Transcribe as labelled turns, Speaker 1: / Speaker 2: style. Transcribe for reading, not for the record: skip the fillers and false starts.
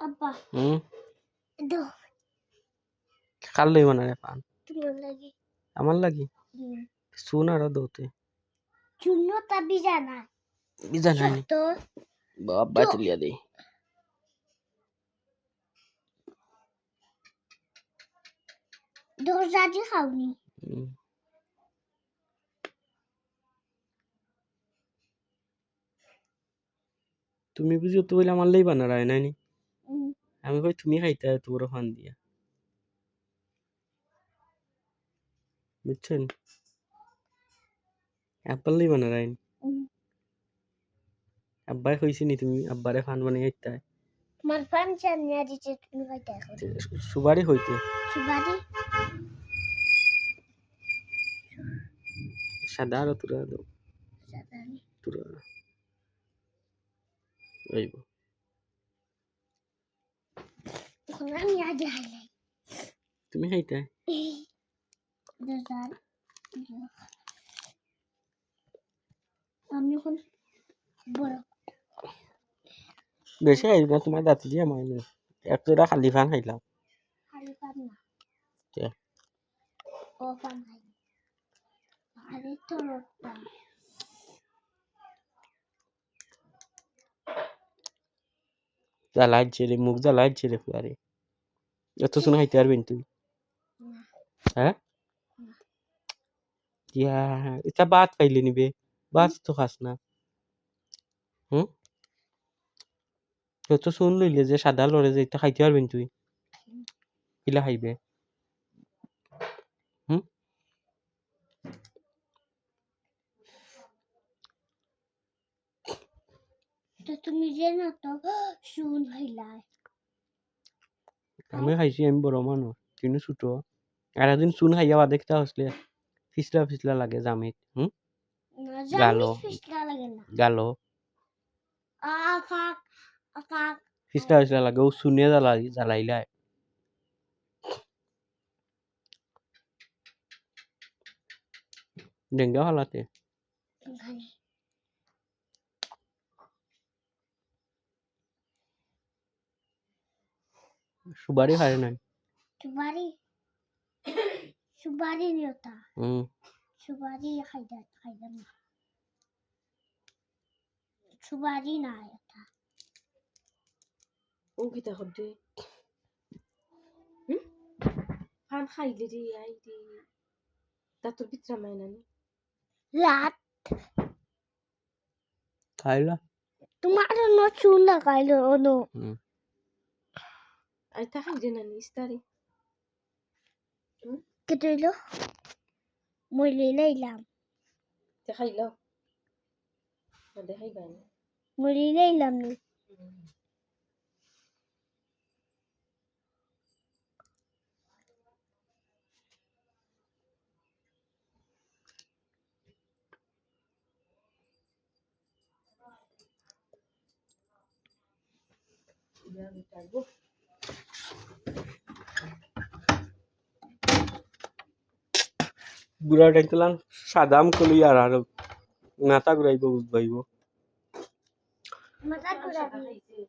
Speaker 1: আব্বা
Speaker 2: দো কাল লই বানারে পান
Speaker 1: তোমার লাগি
Speaker 2: আমার লাগি শুন আর দোতে
Speaker 1: চুনো তা বিজানা
Speaker 2: নাই
Speaker 1: তো
Speaker 2: বাবা তুলিয়া দে
Speaker 1: দরজা দি খাওনি
Speaker 2: তুমি বুঝিও তো বলে আমার লাই বানারায় নাইনি আমি কই তুমি খাইতে তোর ফান দিয়া বুঝছেন অ্যাপল লাই বানারায় আব্বাই কইছি নি তুমি আব্বারে ফান বানাই খাইতে
Speaker 1: আমার ফান চানিয়া দিতে তুমি খাইতে এখন
Speaker 2: সুবারি হইতে
Speaker 1: সুবারি
Speaker 2: সাদা আর তোরা দাও
Speaker 1: সাদানি
Speaker 2: তোরা আইব
Speaker 1: এখন আমি আগে হাইলাই
Speaker 2: তুমি খাইতে
Speaker 1: দরজা আমি এখন বড়
Speaker 2: বেশি খাই না তোমার দাঁত দিয়ে আমার একটা খালি ফান খাইলাম
Speaker 1: খালি পান না
Speaker 2: কে
Speaker 1: ও পান খাই আরে তোরটা
Speaker 2: জ্বালাই ছেড়ে মুখ জ্বালাই ছেড়ে ফুয়ারে এত শুনে খাইতে পারবেন তুই হ্যাঁ ইয়া এটা ভাত পাইলে নিবে ভাত তো খাস না তো শুন লইলে যে সাদা লড়ে যে এটা খাইতে পারবেন তুই কিলা খাইবে
Speaker 1: তো তুমি জানো তো শুন হইলাই
Speaker 2: আমি খাইছি আমি বড় মানুষ কিন্তু ছোট আর একদিন শুন খাইয়া বা দেখতে আসলে ফিসলা ফিসলা লাগে জামিত গালো
Speaker 1: ফিসলা লাগে না
Speaker 2: গালো
Speaker 1: আকাক আকাক
Speaker 2: ফিসলা ফিসলা লাগে ও শুনে জ্বালাইলাই ডেঙ্গা হালাতে সুবারি খায় নাই
Speaker 1: সুবারি নিয়তা সুবারি খাইদা না সুবারি না এটা
Speaker 3: ও কিতা হদ্দে ফান খাইলে রে আই রে দাঁতর ভিতরা মাইনানি
Speaker 1: লাত
Speaker 2: খাইলা
Speaker 1: তোমার নো চুন না খাইলো নো
Speaker 3: আই তা খাই রে নানি ইস্তারি
Speaker 1: কেটইলো মই লইলাম
Speaker 3: দেখাইলো না দেখাই বাই
Speaker 1: মই লইলাম নি
Speaker 2: গুড়া টাইতলাম সাদাম কলি আর মাথা ঘুরাইব বুঝবাইব
Speaker 1: মাথা ঘুরাবি